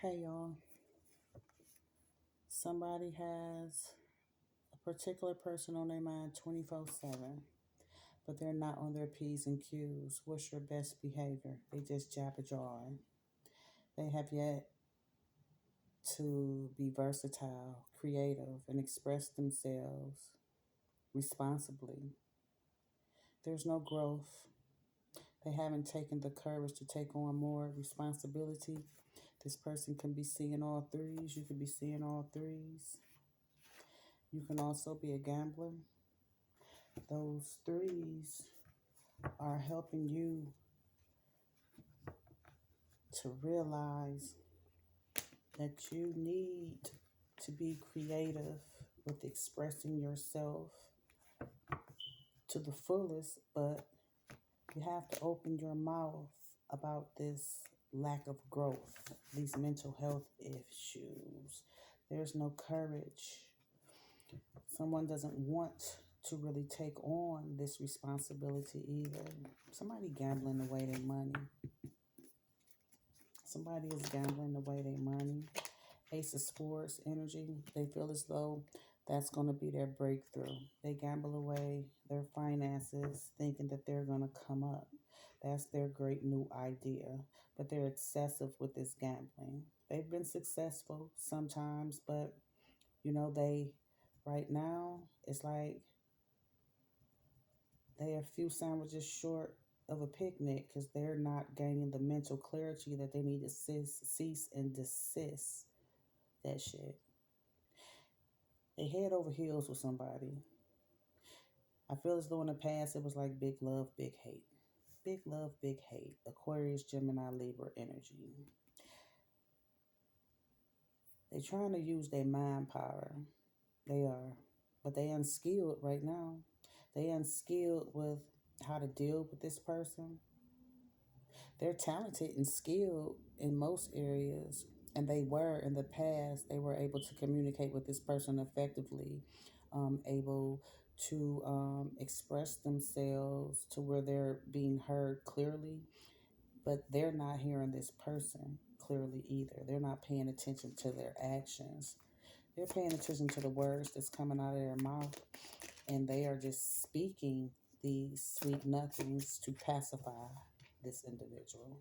Hey y'all, somebody has a particular person on their mind 24/7, but they're not on their P's and Q's. What's your best behavior? They just jabber jawing. They have yet to be versatile, creative, and express themselves responsibly. There's no growth. They haven't taken the courage to take on more responsibility. This person can be seeing all threes. You can be seeing all threes. You can also be a gambler. Those threes are helping you to realize that you need to be creative with expressing yourself to the fullest, but you have to open your mouth about this lack of growth, these mental health issues. There's no courage. Someone doesn't want to really take on this responsibility either. Somebody gambling away their money. Somebody is gambling away their money. Ace of Swords energy. They feel as though that's going to be their breakthrough. They gamble away their finances thinking that they're going to come up. That's their great new idea. But they're excessive with this gambling. They've been successful sometimes, but they right now it's like they're a few sandwiches short of a picnic because they're not gaining the mental clarity that they need to cease and desist that shit. They head over heels with somebody. I feel as though in the past it was like big love, big hate. Big love, big hate. Aquarius, Gemini, Libra energy. They trying to use their mind power. They are. But they unskilled right now. They unskilled with how to deal with this person. They're talented and skilled in most areas, and they were in the past. They were able to communicate with this person effectively, able to express themselves to where they're being heard clearly, but they're not hearing this person clearly either. They're not paying attention to their actions. They're paying attention to the words that's coming out of their mouth, and they are just speaking these sweet nothings to pacify this individual.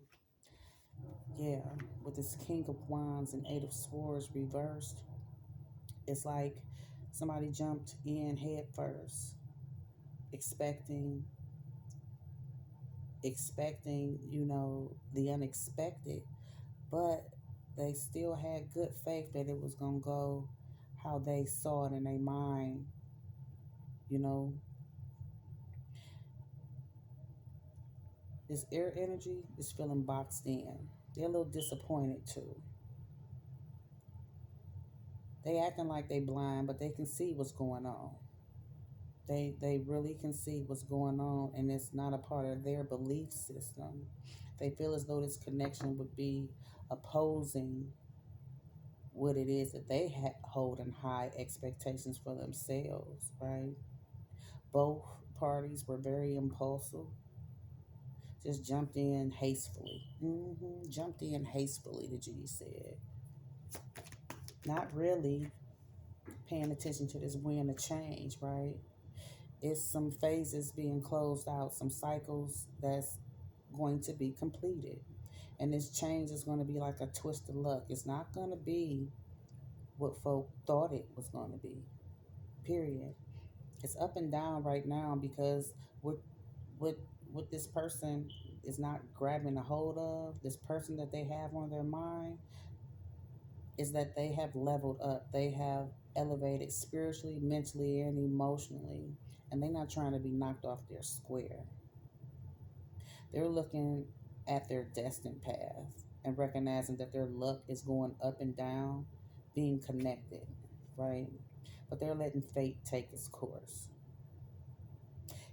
Yeah, with this King of Wands and Eight of Swords reversed, it's like somebody jumped in head first, expecting, the unexpected, but they still had good faith that it was gonna go how they saw it in their mind, you know. This air energy is feeling boxed in. They're a little disappointed too. They acting like they blind, but they can see what's going on. They really can see what's going on, and it's not a part of their belief system. They feel as though this connection would be opposing what it is that they hold in high expectations for themselves, right? Both parties were very impulsive, just jumped in hastily. Jumped in hastily, the G said. Not really paying attention to this wind of change, right? It's some phases being closed out, some cycles that's going to be completed. And this change is going to be like a twist of luck. It's not going to be what folk thought it was going to be, period. It's up and down right now because what what this person is not grabbing a hold of, this person that they have on their mind, is that they have leveled up. They have elevated spiritually, mentally, and emotionally. And they're not trying to be knocked off their square. They're looking at their destined path and recognizing that their luck is going up and down, being connected, right? But they're letting fate take its course.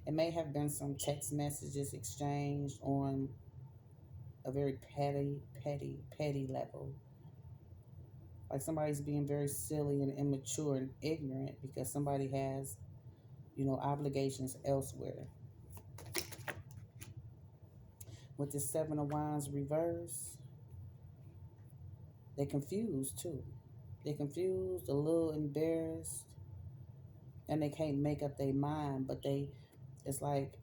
It may have been some text messages exchanged on a very petty level. Like somebody's being very silly and immature and ignorant because somebody has, obligations elsewhere. With the Seven of Wands reverse, They confused too. They confused, a little embarrassed, and they can't make up their mind. But it's like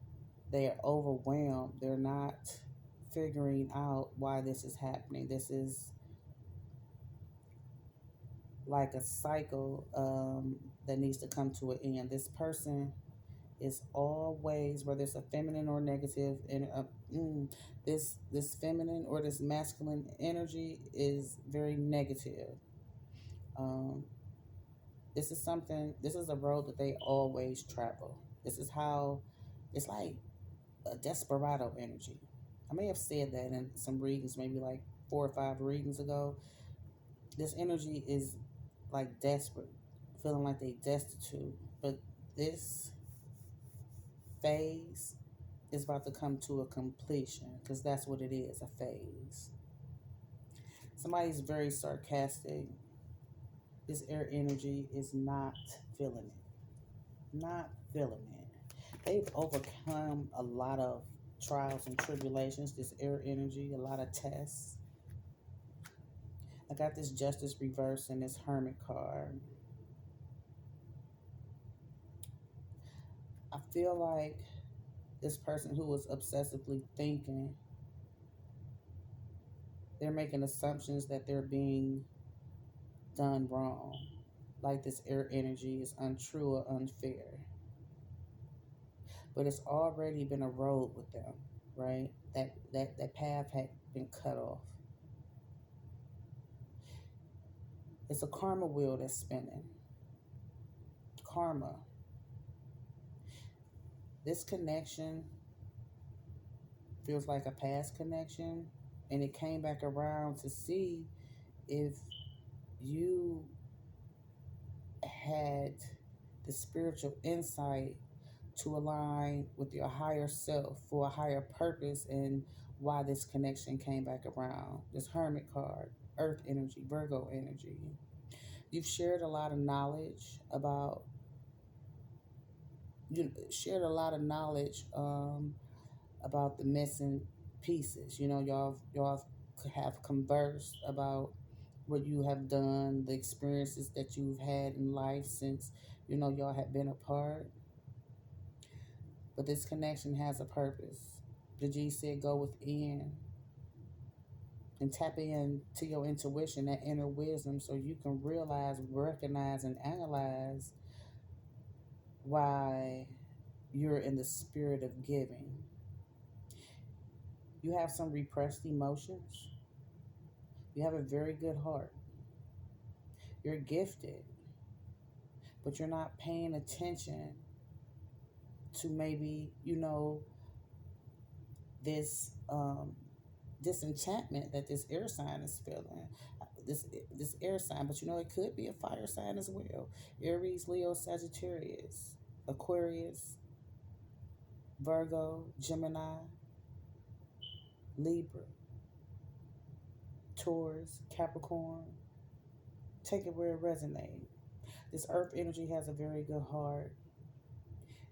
they're overwhelmed. They're not figuring out why this is happening. This is like a cycle that needs to come to an end. This person is always, whether it's a feminine or negative, and this feminine or this masculine energy is very negative. Um, this is something. This is a road that they always travel. This is how it's like a desperado energy. I may have said that in some readings, maybe like 4 or 5 readings ago. This energy is like desperate, feeling like they destitute. But this phase is about to come to a completion because that's what it is, a phase. Somebody's very sarcastic. This air energy is not feeling it. Not feeling it. They've overcome a lot of trials and tribulations, this air energy, a lot of tests. I got this justice reverse and this hermit card. I feel like this person who was obsessively thinking, they're making assumptions that they're being done wrong. Like this air energy is untrue or unfair. But it's already been a road with them, right? That path had been cut off. It's a karma wheel that's spinning. Karma. This connection feels like a past connection, and it came back around to see if you had the spiritual insight to align with your higher self for a higher purpose, and why this connection came back around. This hermit card, earth energy, Virgo energy. You've shared a lot of knowledge about you shared a lot of knowledge about the missing pieces. Y'all have conversed about what you have done, the experiences that you've had in life since y'all have been apart. But this connection has a purpose. The G said go within and tap into your intuition, that inner wisdom, so you can realize, recognize, and analyze why you're in the spirit of giving. You have some repressed emotions. You have a very good heart. You're gifted, but you're not paying attention to maybe, this disenchantment that this air sign is feeling. This air sign, but it could be a fire sign as well. Aries, Leo, Sagittarius, Aquarius, Virgo, Gemini, Libra, Taurus, Capricorn. Take it where it resonates. This earth energy has a very good heart,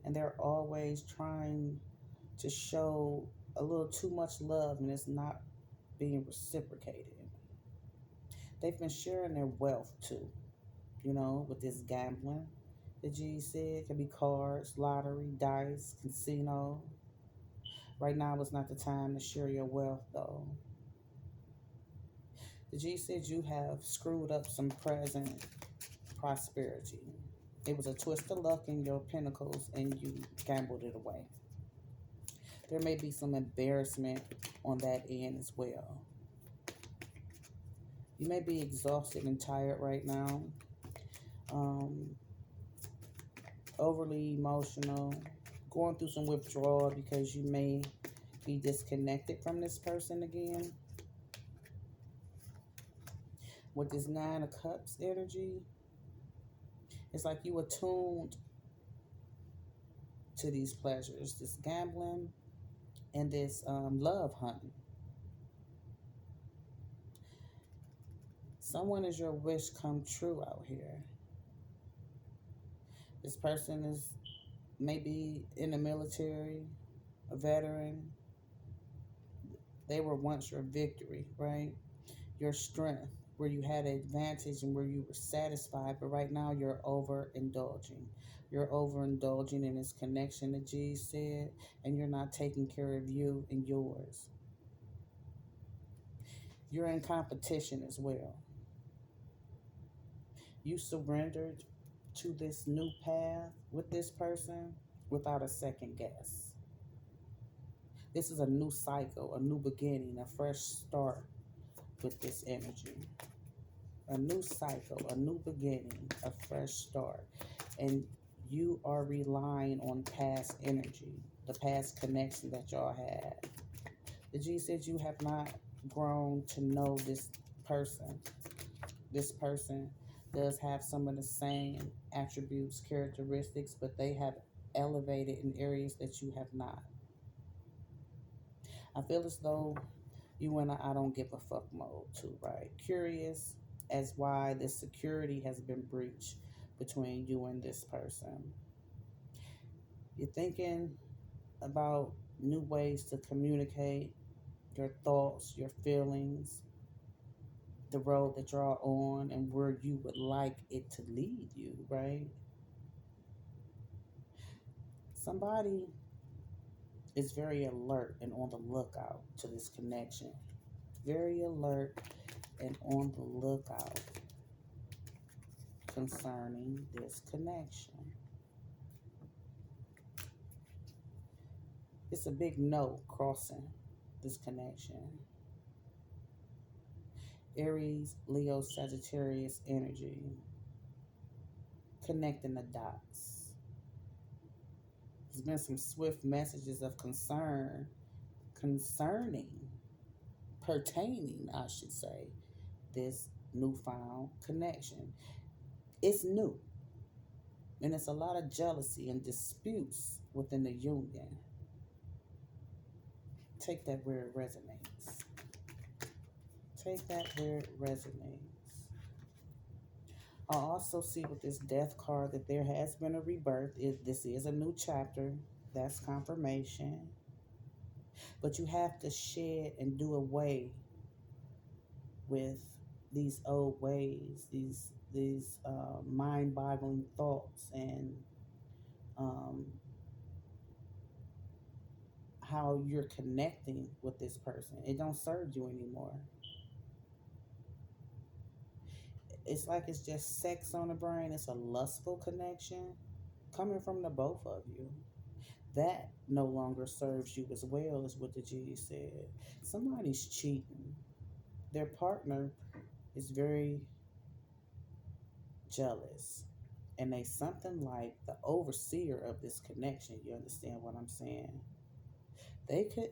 and they're always trying to show a little too much love, and it's not being reciprocated. They've been sharing their wealth too, with this gambling. The G said it could be cards, lottery, dice, casino. Right now is not the time to share your wealth though. The G said you have screwed up some present prosperity. It was a twist of luck in your pinnacles and you gambled it away. There may be some embarrassment on that end as well. You may be exhausted and tired right now, um, overly emotional, going through some withdrawal because you may be disconnected from this person again. With this Nine of Cups energy, it's like you attuned to these pleasures, this gambling and this love hunting. Someone is your wish come true out here. This person is maybe in the military, a veteran. They were once your victory, right? Your strength. where you had an advantage and where you were satisfied, but right now you're overindulging. You're overindulging in this connection that G said, and you're not taking care of you and yours. You're in competition as well. You surrendered to this new path with this person without a second guess. This is a new cycle, a new beginning, a fresh start with this energy. A new cycle, a new beginning, a fresh start. And you are relying on past energy, the past connection that y'all had. The G said you have not grown to know this person. This person does have some of the same attributes, characteristics, but they have elevated in areas that you have not. I feel as though you in a I don't give a fuck mode too, right? Curious as why this security has been breached between you and this person. You're thinking about new ways to communicate your thoughts, your feelings, the road that you're on, and where you would like it to lead you, right? Somebody is very alert and on the lookout to this connection. Very alert and on the lookout concerning this connection. It's a big no crossing this connection. Aries, Leo, Sagittarius energy. Connecting the dots. There's been some swift messages of concern concerning, pertaining, I should say, this newfound connection. It's new. And it's a lot of jealousy and disputes within the union. Take that where it resonates. Take that where it resonates. I also see with this death card that there has been a rebirth. This is a new chapter. That's confirmation. But you have to shed and do away with these old ways, these mind-boggling thoughts, and um, how you're connecting with this person. It don't serve you anymore. It's like it's just sex on the brain. It's a lustful connection coming from the both of you. That no longer serves you as well as what the G said. Somebody's cheating. Their partner is very jealous. And they something like the overseer of this connection. You understand what I'm saying? They could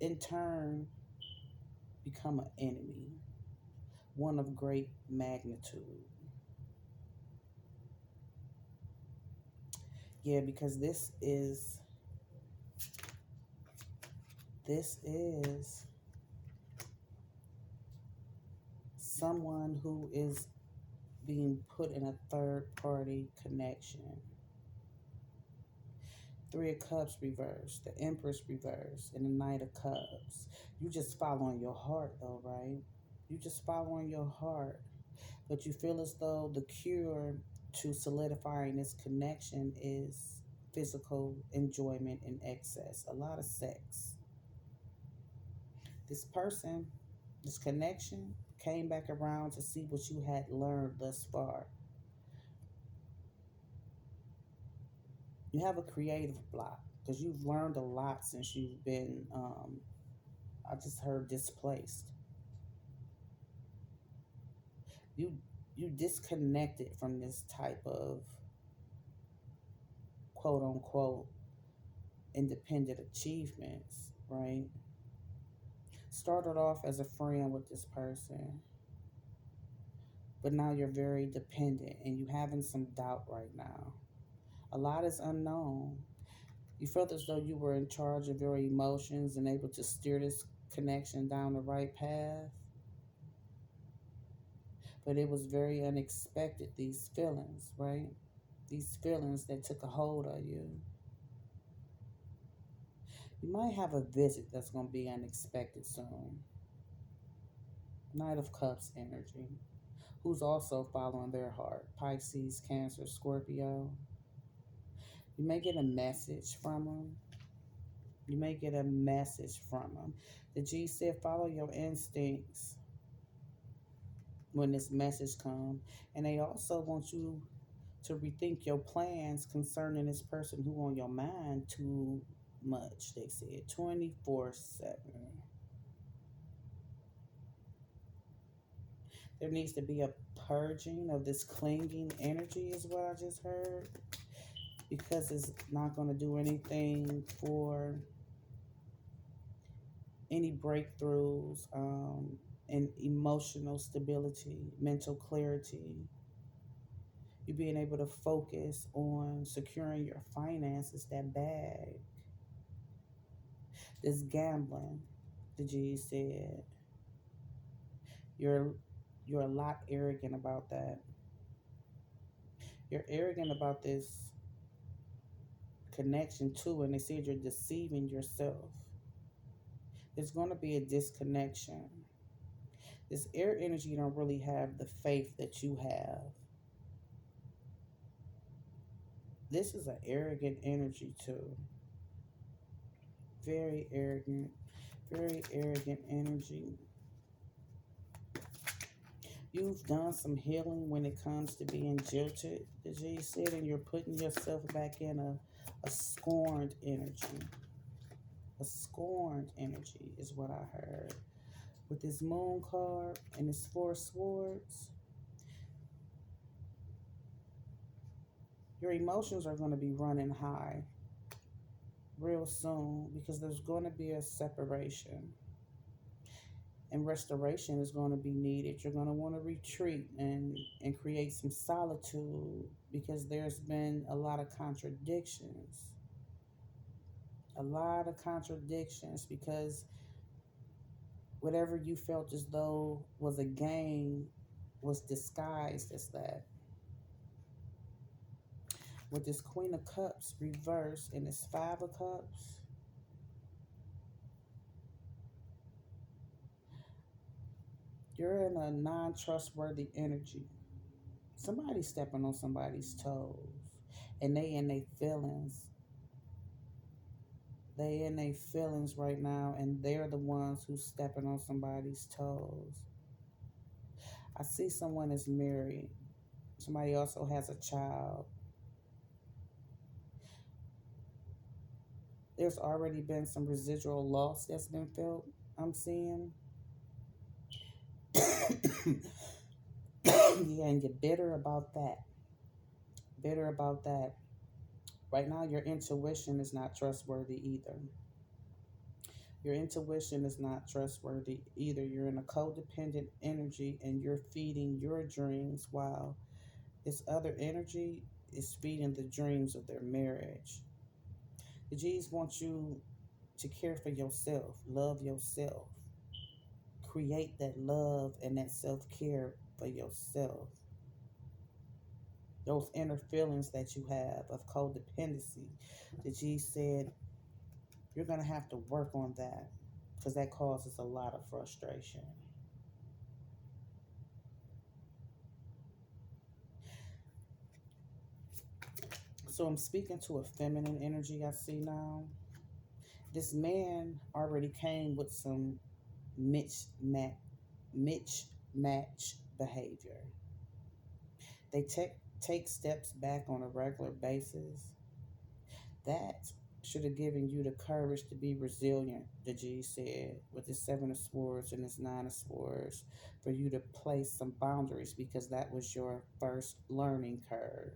in turn become an enemy, one of great magnitude. Yeah, because this is someone who is being put in a third party connection. Three of Cups reversed, the Empress reversed, and the Knight of Cups. You just following your heart though, right? You just following your heart. But you feel as though the cure to solidifying this connection is physical enjoyment in excess, a lot of sex. This person, this connection, came back around to see what you had learned thus far. You have a creative block because you've learned a lot since you've been, I just heard displaced. You you disconnected from this type of quote unquote independent achievements, right? Started off as a friend with this person, but now you're very dependent and you having some doubt right now. A lot is unknown. You felt as though you were in charge of your emotions and able to steer this connection down the right path, but it was very unexpected, these feelings, right? These feelings that took a hold of you. You might have a visit that's going to be unexpected soon. Knight of Cups energy, who's also following their heart. Pisces, Cancer, Scorpio. You may get a message from them. You may get a message from them. The G said, follow your instincts when this message comes. And they also want you to rethink your plans concerning this person who on your mind too much, they said, 24/7. There needs to be a purging of this clinging energy, is what I just heard, because it's not going to do anything for any breakthroughs, and emotional stability, mental clarity. You being able to focus on securing your finances, that bag, this gambling. The G said you're you're a lot arrogant about that. You're arrogant about this connection too, and they said you're deceiving yourself. There's going to be a disconnection. This air energy don't really have the faith that you have. This is an arrogant energy too. Very arrogant, very arrogant energy. You've done some healing when it comes to being jilted, the G said, and you're putting yourself back in a scorned energy. A scorned energy is what I heard. With this moon card and this four swords, your emotions are going to be running high real soon because there's going to be a separation and restoration is going to be needed. You're going to want to retreat and create some solitude because there's been a lot of contradictions. A lot of contradictions because whatever you felt as though was a game was disguised as that. With this Queen of Cups reversed and this Five of Cups, you're in a non trustworthy energy. Somebody's stepping on somebody's toes and they in their feelings. They in their feelings right now and they're the ones who's stepping on somebody's toes. I see someone is married. Somebody also has a child. There's already been some residual loss that's been felt, I'm seeing. Yeah, and you're bitter about that. Bitter about that. Right now, your intuition is not trustworthy either. Your intuition is not trustworthy either. You're in a codependent energy and you're feeding your dreams while this other energy is feeding the dreams of their marriage. The G's want you to care for yourself, love yourself, create that love and that self care for yourself. Those inner feelings that you have of codependency. The G said you're going to have to work on that because that causes a lot of frustration. So I'm speaking to a feminine energy I see now. This man already came with some Mitch match behavior. They take steps back on a regular basis. That should have given you the courage to be resilient, the G said, with the Seven of Swords and this Nine of Swords, for you to place some boundaries because that was your first learning curve.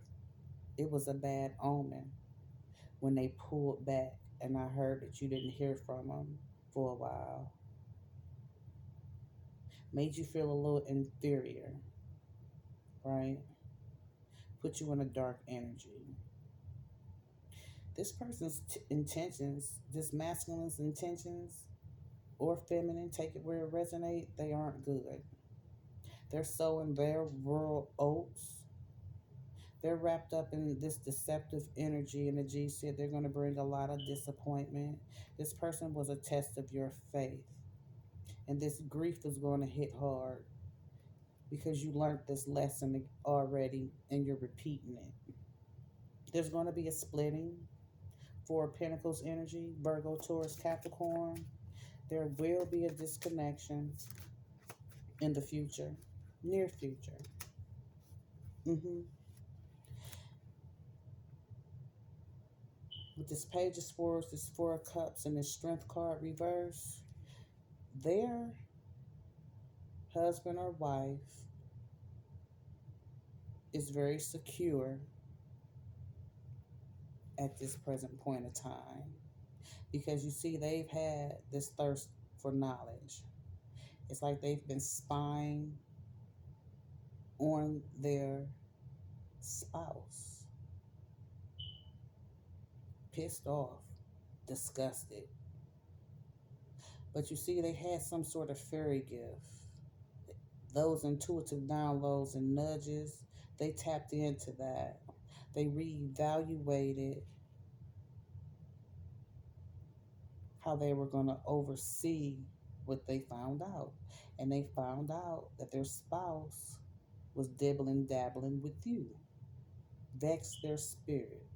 It was a bad omen when they pulled back, and I heard that you didn't hear from them for a while. Made you feel a little inferior, right? Put you in a dark energy. This person's intentions, this masculine's intentions, or feminine, take it where it resonates, they aren't good. They're sowing their rural oats. They're wrapped up in this deceptive energy, and the G said they're going to bring a lot of disappointment. This person was a test of your faith. And this grief is going to hit hard because you learned this lesson already and you're repeating it. There's going to be a splitting for Pentacles energy, Virgo, Taurus, Capricorn. There will be a disconnection in the future, near future. hmm With this Page of Swords, this Four of Cups, and this Strength card reverse, their husband or wife is very secure at this present point of time because you see they've had this thirst for knowledge. It's like they've been spying on their spouse, pissed off, disgusted. But you see, they had some sort of fairy gift. Those intuitive downloads and nudges, they tapped into that. They reevaluated how they were going to oversee what they found out. And they found out that their spouse was dibbling, dabbling with you, vexed their spirit.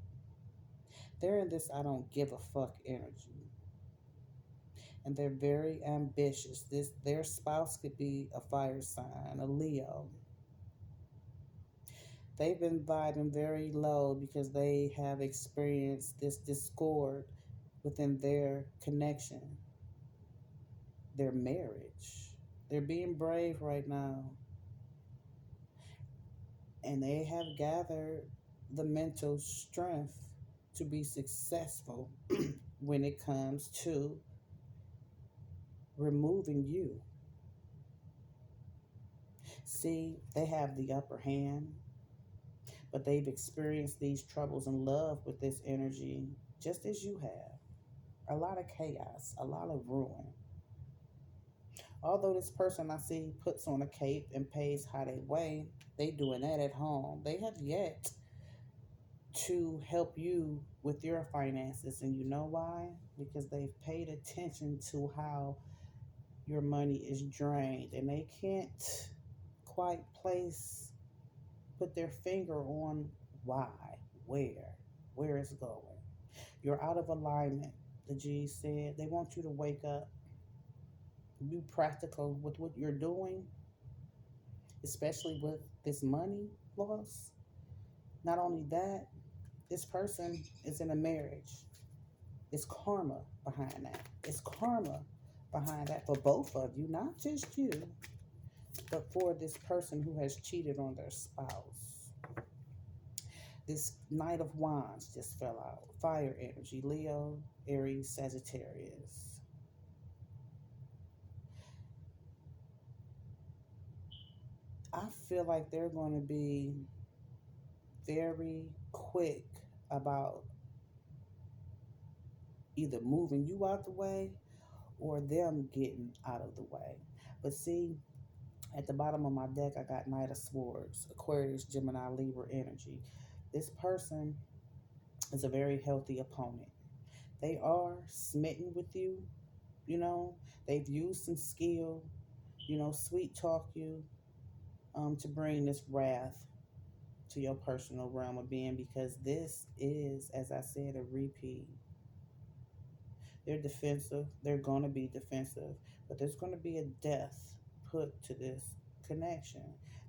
They're in this I don't give a fuck energy. And they're very ambitious. Their spouse could be a fire sign, a Leo. They've been vibing very low because they have experienced this discord within their connection, their marriage. They're being brave right now. And they have gathered the mental strength to be successful when it comes to removing you. See, they have the upper hand, but they've experienced these troubles in love with this energy just as you have. A lot of chaos, a lot of ruin. Although this person I see puts on a cape and pays how they weigh, they doing that at home. They have yet to help you with your finances. And you know why? Because they've paid attention to how your money is drained and they can't quite put their finger on why, where it's going. You're out of alignment, the G said. They want you to wake up, be practical with what you're doing, especially with this money loss. Not only that, this person is in a marriage. It's karma behind that. It's karma behind that for both of you, not just you, but for this person who has cheated on their spouse. This Knight of Wands just fell out. Fire energy, Leo, Aries, Sagittarius. I feel like they're going to be very quick about either moving you out the way or them getting out of the way. But see, at the bottom of my deck, I got Knight of Swords, Aquarius, Gemini, Libra energy. This person is a very healthy opponent. They are smitten with you, you know. They've used some skill, sweet talk you to bring this wrath to your personal realm of being because this is, as I said, a repeat. They're defensive. They're going to be defensive, but there's going to be a death put to this connection.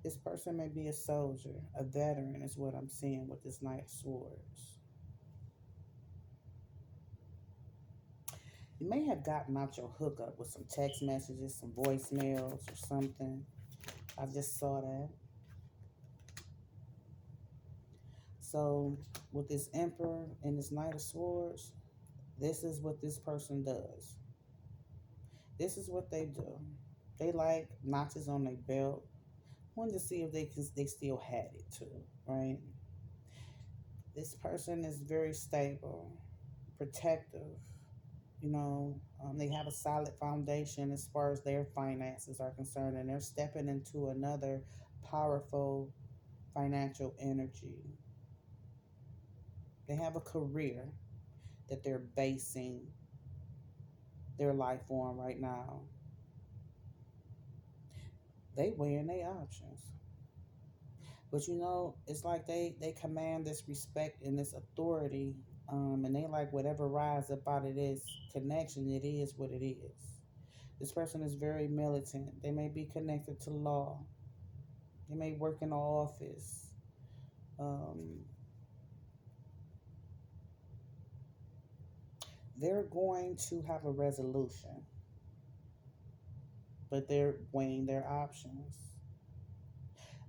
This person may be a soldier, a veteran, is what I'm seeing with this Knight of Swords. You may have gotten out your hookup with some text messages, some voicemails, or something. I just saw that. So, with this Emperor and this Knight of Swords, this is what this person does. This is what they do. They like notches on their belt. Wanted to see if they still had it too, right? This person is very stable, protective. They have a solid foundation as far as their finances are concerned, and they're stepping into another powerful financial energy. They have a career that they're basing their life on right now. They weighing their options. But you know, it's like they command this respect and this authority, and they like whatever rise up out of this connection. It is what it is. This person is very militant. They may be connected to law. They may work in the office. Um, they're going to have a resolution, but they're weighing their options.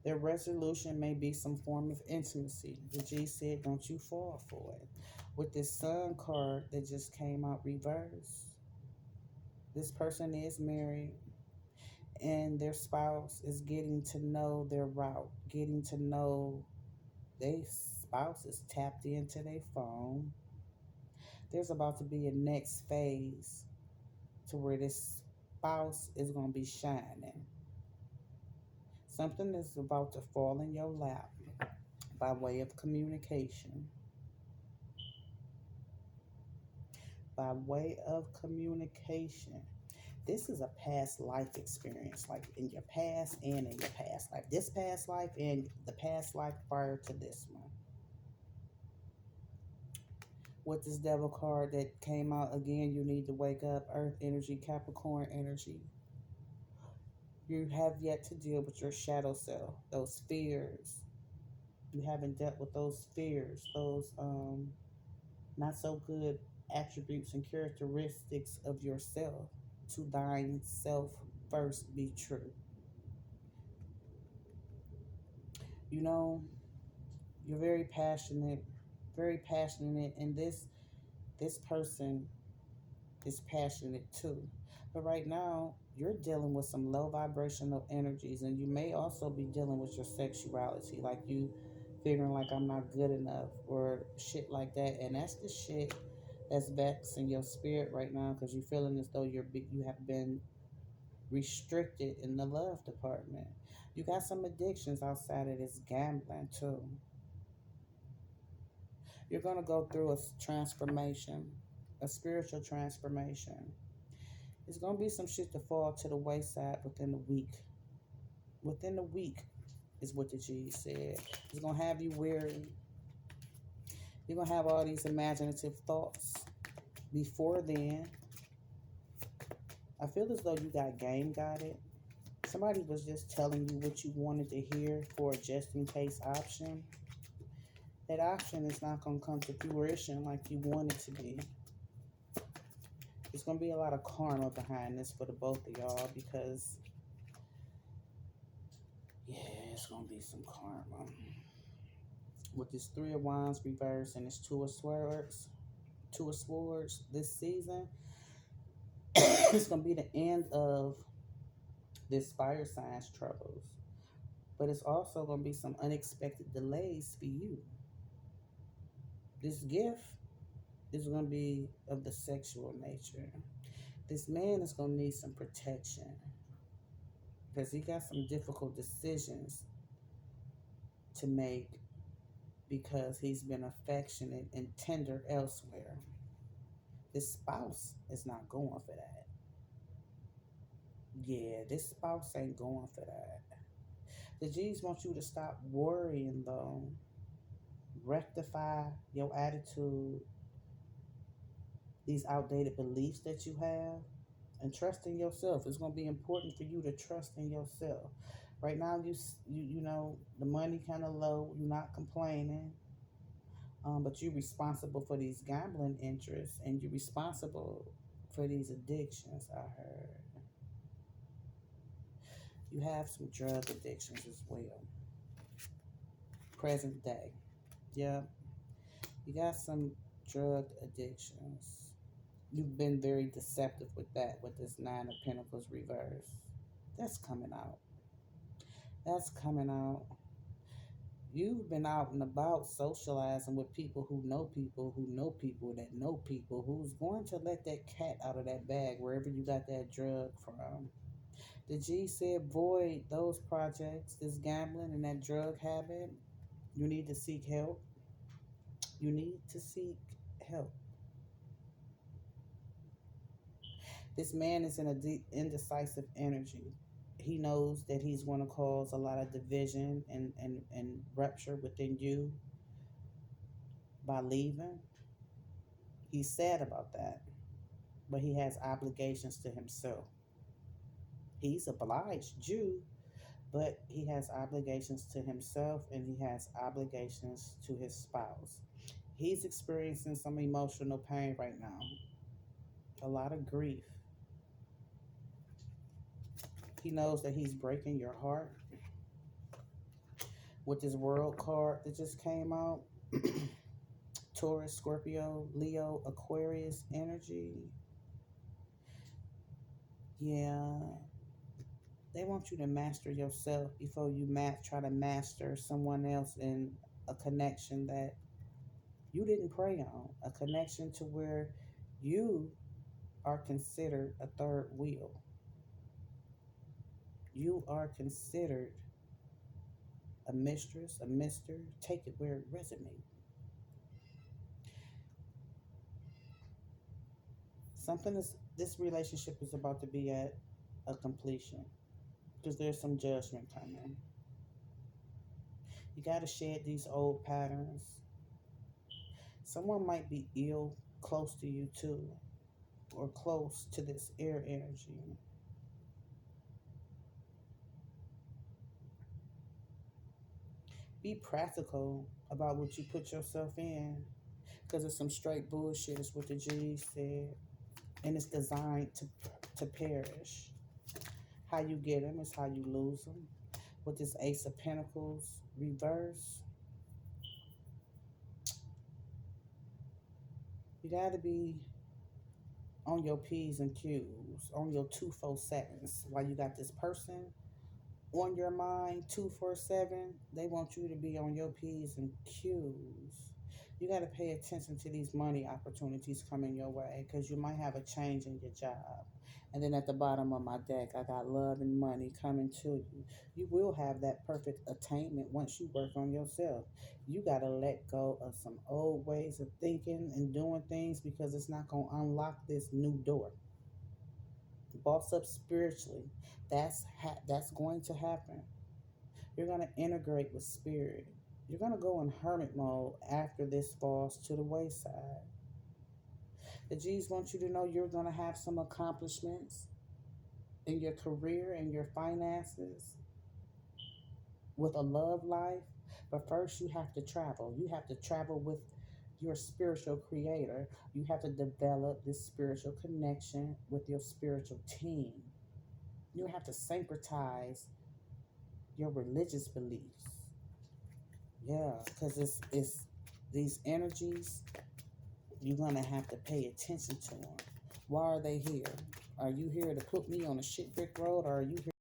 Their resolution may be some form of intimacy. The G said, don't you fall for it. With this sun card that just came out reverse, this person is married and their spouse is getting to know their route, getting to know their spouse is tapped into their phone. There's about to be a next phase to where this spouse is going to be shining. Something is about to fall in your lap by way of communication. By way of communication. This is a past life experience, like in your past and in your past life. This past life and the past life prior to this one. With this devil card that came out again, you need to wake up. Earth energy, Capricorn energy. You have yet to deal with your shadow self, those fears. You haven't dealt with those fears, those not so good attributes and characteristics of yourself. To thine self first be true. You know, you're very passionate, and this person is passionate too. But right now, you're dealing with some low vibrational energies, and you may also be dealing with your sexuality, like you figuring like I'm not good enough or shit like that. And that's the shit that's vexing your spirit right now because you're feeling as though you have been restricted in the love department. You got some addictions outside of this gambling too. You're going to go through a transformation, a spiritual transformation. It's going to be some shit to fall to the wayside within a week. Within a week is what the G said. It's going to have you weary. You're going to have all these imaginative thoughts. Before then, I feel as though you got game got it. Somebody was just telling you what you wanted to hear for a just in case option. That option is not going to come to fruition like you want it to be. There's going to be a lot of karma behind this for the both of y'all because, yeah, it's going to be some karma. With this Three of Wands reverse and this Two of Swords this season, it's going to be the end of this fire signs troubles. But it's also going to be some unexpected delays for you. This gift is going to be of the sexual nature. This man is going to need some protection because he got some difficult decisions to make because he's been affectionate and tender elsewhere. This spouse is not going for that. Yeah, this spouse ain't going for that. The G's want you to stop worrying though. Rectify your attitude, these outdated beliefs that you have, and trust in yourself. It's going to be important for you to trust in yourself. Right now, you know the money kind of low. You're not complaining, but you're responsible for these gambling interests, and you're responsible for these addictions. I heard you have some drug addictions as well. Present day, yeah, you got some drug addictions. You've been very deceptive with that, with this Nine of Pentacles reverse. That's coming out. That's coming out. You've been out and about socializing with people who know people who know people that know people who's going to let that cat out of that bag wherever you got that drug from. The G said void those projects, this gambling and that drug habit. You need to seek help. You need to seek help. This man is in a deep, indecisive energy. He knows that he's going to cause a lot of division and rupture within you by leaving. He's sad about that, but he has obligations to himself. He's obliged Jew, but he has obligations to himself and he has obligations to his spouse. He's experiencing some emotional pain right now, a lot of grief. He knows that he's breaking your heart with this world card that just came out. Taurus, Scorpio, Leo, Aquarius energy. Yeah, they want you to master yourself before you try to master someone else in a connection that you didn't pray on, a connection to where you are considered a third wheel. You are considered a mistress, a mister. Take it where it resonates. This relationship is about to be at a completion because there's some judgment coming. You got to shed these old patterns. Someone might be ill close to you too, or close to this air energy. Be practical about what you put yourself in because it's some straight bullshit is what the G said, and it's designed to perish. How you get them is how you lose them. With this Ace of Pentacles reverse, you got to be on your P's and Q's, on your 247s. While you got this person on your mind 247, they want you to be on your P's and Q's. You got to pay attention to these money opportunities coming your way because you might have a change in your job. And then at the bottom of my deck, I got love and money coming to you. You will have that perfect attainment once you work on yourself. You got to let go of some old ways of thinking and doing things because it's not going to unlock this new door. Boss up spiritually. That's going to happen. You're going to integrate with spirit. You're going to go in hermit mode after this falls to the wayside. The G's want you to know you're going to have some accomplishments in your career and your finances with a love life. But first, you have to travel. You have to travel with your spiritual creator. You have to develop this spiritual connection with your spiritual team. You have to syncretize your religious beliefs. Yeah, because it's these energies, you're going to have to pay attention to them. Why are they here? Are you here to put me on a shit brick road, or are you here